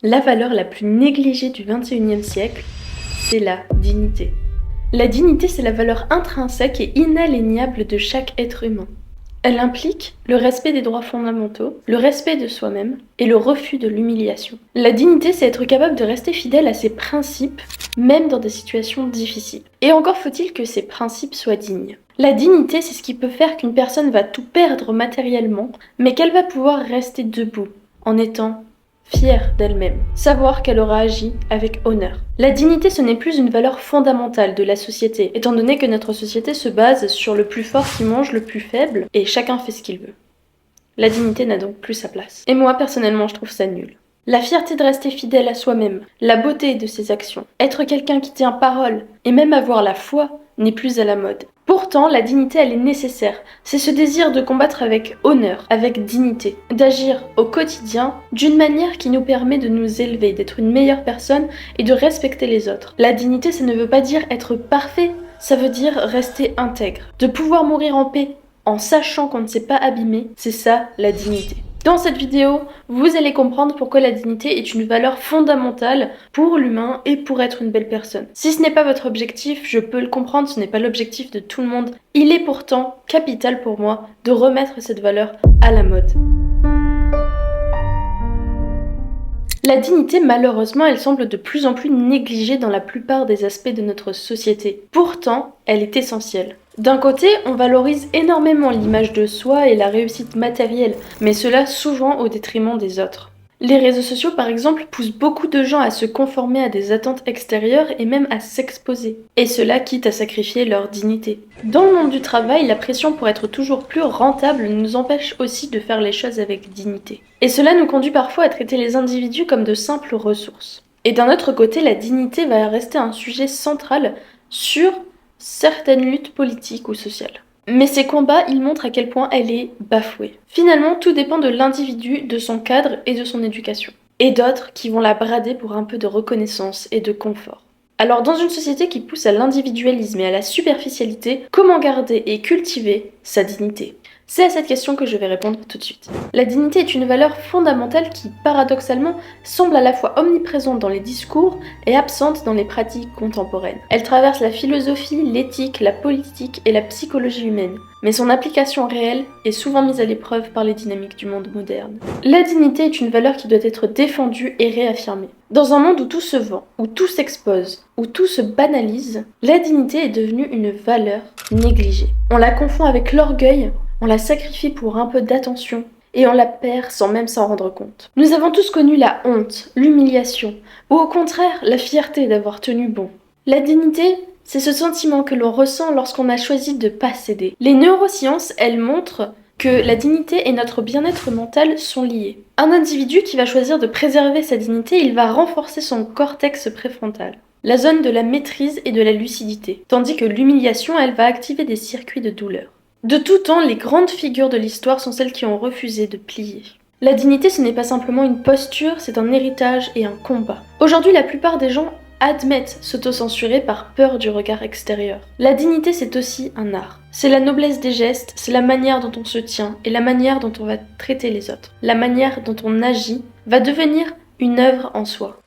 La valeur la plus négligée du XXIe siècle, c'est la dignité. La dignité, c'est la valeur intrinsèque et inaliénable de chaque être humain. Elle implique le respect des droits fondamentaux, le respect de soi-même et le refus de l'humiliation. La dignité, c'est être capable de rester fidèle à ses principes, même dans des situations difficiles. Et encore faut-il que ces principes soient dignes. La dignité, c'est ce qui peut faire qu'une personne va tout perdre matériellement, mais qu'elle va pouvoir rester debout, en étant fière d'elle-même, savoir qu'elle aura agi avec honneur. La dignité, ce n'est plus une valeur fondamentale de la société, étant donné que notre société se base sur le plus fort qui mange le plus faible, et chacun fait ce qu'il veut. La dignité n'a donc plus sa place. Et moi, personnellement, je trouve ça nul. La fierté de rester fidèle à soi-même, la beauté de ses actions, être quelqu'un qui tient parole, et même avoir la foi, n'est plus à la mode. Pourtant, la dignité, elle est nécessaire. C'est ce désir de combattre avec honneur, avec dignité, d'agir au quotidien d'une manière qui nous permet de nous élever, d'être une meilleure personne et de respecter les autres. La dignité, ça ne veut pas dire être parfait, ça veut dire rester intègre. De pouvoir mourir en paix, en sachant qu'on ne s'est pas abîmé, c'est ça la dignité. Dans cette vidéo, vous allez comprendre pourquoi la dignité est une valeur fondamentale pour l'humain et pour être une belle personne. Si ce n'est pas votre objectif, je peux le comprendre, ce n'est pas l'objectif de tout le monde. Il est pourtant capital pour moi de remettre cette valeur à la mode. La dignité, malheureusement, elle semble de plus en plus négligée dans la plupart des aspects de notre société. Pourtant, elle est essentielle. D'un côté, on valorise énormément l'image de soi et la réussite matérielle, mais cela souvent au détriment des autres. Les réseaux sociaux, par exemple, poussent beaucoup de gens à se conformer à des attentes extérieures et même à s'exposer. Et cela quitte à sacrifier leur dignité. Dans le monde du travail, la pression pour être toujours plus rentable nous empêche aussi de faire les choses avec dignité. Et cela nous conduit parfois à traiter les individus comme de simples ressources. Et d'un autre côté, la dignité va rester un sujet central sur certaines luttes politiques ou sociales. Mais ces combats, ils montrent à quel point elle est bafouée. Finalement, tout dépend de l'individu, de son cadre et de son éducation. Et d'autres qui vont la brader pour un peu de reconnaissance et de confort. Alors, dans une société qui pousse à l'individualisme et à la superficialité, comment garder et cultiver sa dignité ? C'est à cette question que je vais répondre tout de suite. La dignité est une valeur fondamentale qui, paradoxalement, semble à la fois omniprésente dans les discours et absente dans les pratiques contemporaines. Elle traverse la philosophie, l'éthique, la politique et la psychologie humaine, mais son application réelle est souvent mise à l'épreuve par les dynamiques du monde moderne. La dignité est une valeur qui doit être défendue et réaffirmée. Dans un monde où tout se vend, où tout s'expose, où tout se banalise, la dignité est devenue une valeur négligée. On la confond avec l'orgueil, on la sacrifie pour un peu d'attention et on la perd sans même s'en rendre compte. Nous avons tous connu la honte, l'humiliation, ou au contraire la fierté d'avoir tenu bon. La dignité, c'est ce sentiment que l'on ressent lorsqu'on a choisi de ne pas céder. Les neurosciences, elles montrent que la dignité et notre bien-être mental sont liés. Un individu qui va choisir de préserver sa dignité, il va renforcer son cortex préfrontal, la zone de la maîtrise et de la lucidité, tandis que l'humiliation, elle va activer des circuits de douleur. De tout temps, les grandes figures de l'histoire sont celles qui ont refusé de plier. La dignité, ce n'est pas simplement une posture, c'est un héritage et un combat. Aujourd'hui, la plupart des gens admettent s'autocensurer par peur du regard extérieur. La dignité, c'est aussi un art. C'est la noblesse des gestes, c'est la manière dont on se tient et la manière dont on va traiter les autres. La manière dont on agit va devenir une œuvre en soi.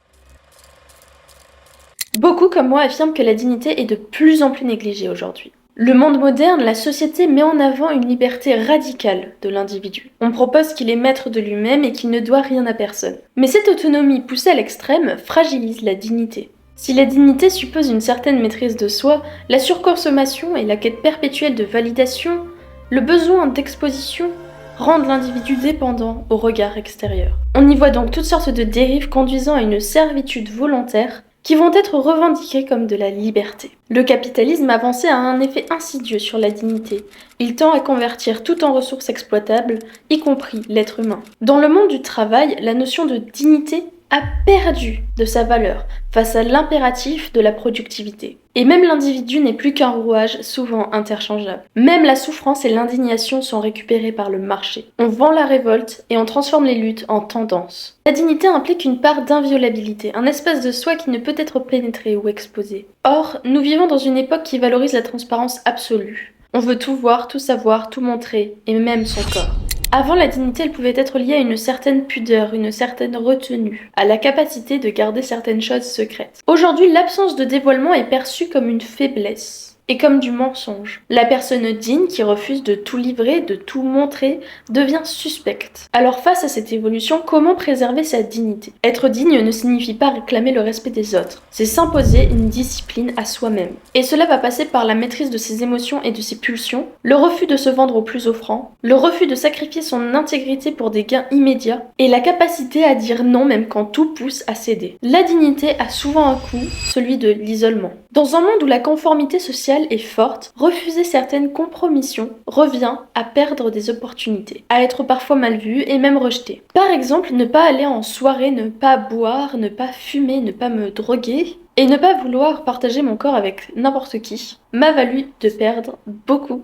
Beaucoup comme moi affirment que la dignité est de plus en plus négligée aujourd'hui. Le monde moderne, la société met en avant une liberté radicale de l'individu. On propose qu'il est maître de lui-même et qu'il ne doit rien à personne. Mais cette autonomie poussée à l'extrême fragilise la dignité. Si la dignité suppose une certaine maîtrise de soi, la surconsommation et la quête perpétuelle de validation, le besoin d'exposition, rendent l'individu dépendant au regard extérieur. On y voit donc toutes sortes de dérives conduisant à une servitude volontaire qui vont être revendiquées comme de la liberté. Le capitalisme avancé a un effet insidieux sur la dignité. Il tend à convertir tout en ressources exploitables, y compris l'être humain. Dans le monde du travail, la notion de dignité a perdu de sa valeur face à l'impératif de la productivité. Et même l'individu n'est plus qu'un rouage souvent interchangeable. Même la souffrance et l'indignation sont récupérées par le marché. On vend la révolte et on transforme les luttes en tendances. La dignité implique une part d'inviolabilité, un espace de soi qui ne peut être pénétré ou exposé. Or, nous vivons dans une époque qui valorise la transparence absolue. On veut tout voir, tout savoir, tout montrer, et même son corps. Avant, la dignité, elle pouvait être liée à une certaine pudeur, une certaine retenue, à la capacité de garder certaines choses secrètes. Aujourd'hui, l'absence de dévoilement est perçue comme une faiblesse et comme du mensonge. La personne digne qui refuse de tout livrer, de tout montrer, devient suspecte. Alors face à cette évolution, comment préserver sa dignité? Être digne ne signifie pas réclamer le respect des autres, c'est s'imposer une discipline à soi-même. Et cela va passer par la maîtrise de ses émotions et de ses pulsions, le refus de se vendre au plus offrant, le refus de sacrifier son intégrité pour des gains immédiats, et la capacité à dire non même quand tout pousse à céder. La dignité a souvent un coût, celui de l'isolement. Dans un monde où la conformité sociale est forte, refuser certaines compromissions revient à perdre des opportunités, à être parfois mal vu et même rejeté. Par exemple, ne pas aller en soirée, ne pas boire, ne pas fumer, ne pas me droguer, et ne pas vouloir partager mon corps avec n'importe qui m'a valu de perdre beaucoup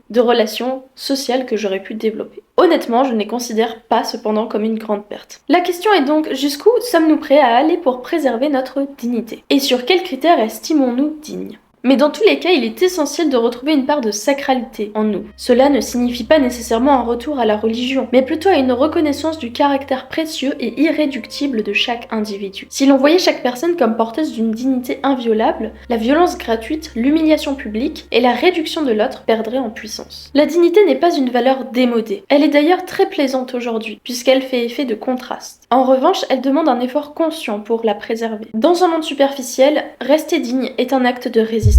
de relations sociales que j'aurais pu développer. Honnêtement, je ne les considère pas cependant comme une grande perte. La question est donc, jusqu'où sommes-nous prêts à aller pour préserver notre dignité? Et sur quels critères estimons-nous dignes? Mais dans tous les cas, il est essentiel de retrouver une part de sacralité en nous. Cela ne signifie pas nécessairement un retour à la religion, mais plutôt à une reconnaissance du caractère précieux et irréductible de chaque individu. Si l'on voyait chaque personne comme porteuse d'une dignité inviolable, la violence gratuite, l'humiliation publique et la réduction de l'autre perdraient en puissance. La dignité n'est pas une valeur démodée. Elle est d'ailleurs très plaisante aujourd'hui, puisqu'elle fait effet de contraste. En revanche, elle demande un effort conscient pour la préserver. Dans un monde superficiel, rester digne est un acte de résistance.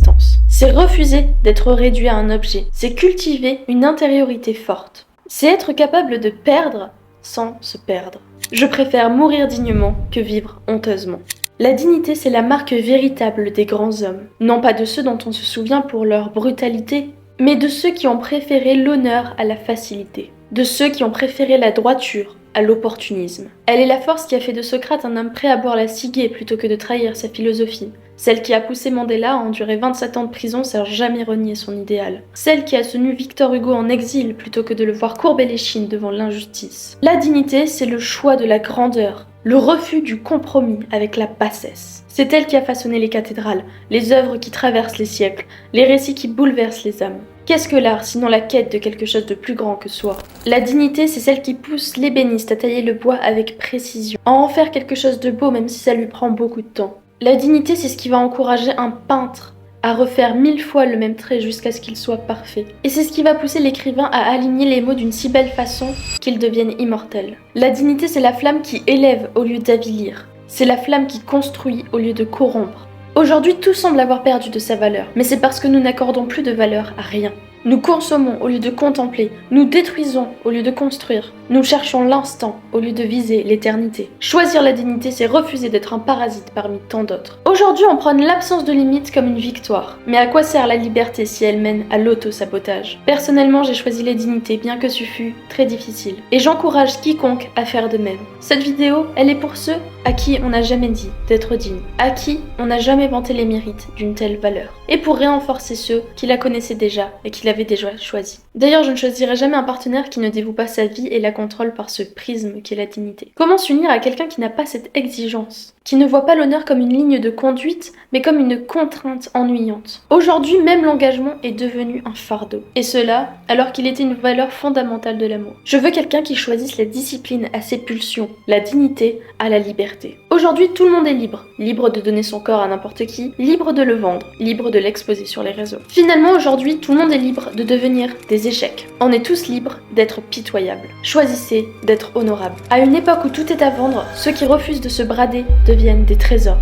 C'est refuser d'être réduit à un objet. C'est cultiver une intériorité forte. C'est être capable de perdre sans se perdre. Je préfère mourir dignement que vivre honteusement. La dignité, c'est la marque véritable des grands hommes. Non pas de ceux dont on se souvient pour leur brutalité, mais de ceux qui ont préféré l'honneur à la facilité. De ceux qui ont préféré la droiture à l'opportunisme. Elle est la force qui a fait de Socrate un homme prêt à boire la ciguë plutôt que de trahir sa philosophie. Celle qui a poussé Mandela à endurer 27 ans de prison sans jamais renier son idéal. Celle qui a tenu Victor Hugo en exil plutôt que de le voir courber l'échine devant l'injustice. La dignité, c'est le choix de la grandeur, le refus du compromis avec la bassesse. C'est elle qui a façonné les cathédrales, les œuvres qui traversent les siècles, les récits qui bouleversent les âmes. Qu'est-ce que l'art sinon la quête de quelque chose de plus grand que soi? La dignité, c'est celle qui pousse l'ébéniste à tailler le bois avec précision, à en faire quelque chose de beau même si ça lui prend beaucoup de temps. La dignité, c'est ce qui va encourager un peintre à refaire 1000 fois le même trait jusqu'à ce qu'il soit parfait. Et c'est ce qui va pousser l'écrivain à aligner les mots d'une si belle façon qu'ils deviennent immortels. La dignité, c'est la flamme qui élève au lieu d'avilir. C'est la flamme qui construit au lieu de corrompre. Aujourd'hui, tout semble avoir perdu de sa valeur, mais c'est parce que nous n'accordons plus de valeur à rien. Nous consommons au lieu de contempler, nous détruisons au lieu de construire, nous cherchons l'instant au lieu de viser l'éternité. Choisir la dignité, c'est refuser d'être un parasite parmi tant d'autres. Aujourd'hui, on prône l'absence de limites comme une victoire. Mais à quoi sert la liberté si elle mène à l'auto-sabotage? Personnellement, j'ai choisi la dignité, bien que ce fût très difficile. Et j'encourage quiconque à faire de même. Cette vidéo, elle est pour ceux à qui on n'a jamais dit d'être digne, à qui on n'a jamais vanté les mérites d'une telle valeur. Et pour renforcer ceux qui la connaissaient déjà et qui l'avaient déjà choisie. D'ailleurs, je ne choisirai jamais un partenaire qui ne dévoue pas sa vie et la contrôle par ce prisme qu'est la dignité. Comment s'unir à quelqu'un qui n'a pas cette exigence, qui ne voit pas l'honneur comme une ligne de conduite, mais comme une contrainte ennuyante? Aujourd'hui, même l'engagement est devenu un fardeau. Et cela, alors qu'il était une valeur fondamentale de l'amour. Je veux quelqu'un qui choisisse la discipline à ses pulsions, la dignité à la liberté. Aujourd'hui, tout le monde est libre. Libre de donner son corps à n'importe qui, libre de le vendre, libre de l'exposer sur les réseaux. Finalement, aujourd'hui, tout le monde est libre de devenir des échecs. On est tous libres d'être pitoyables. Choisissez d'être honorable. À une époque où tout est à vendre, ceux qui refusent de se brader deviennent des trésors.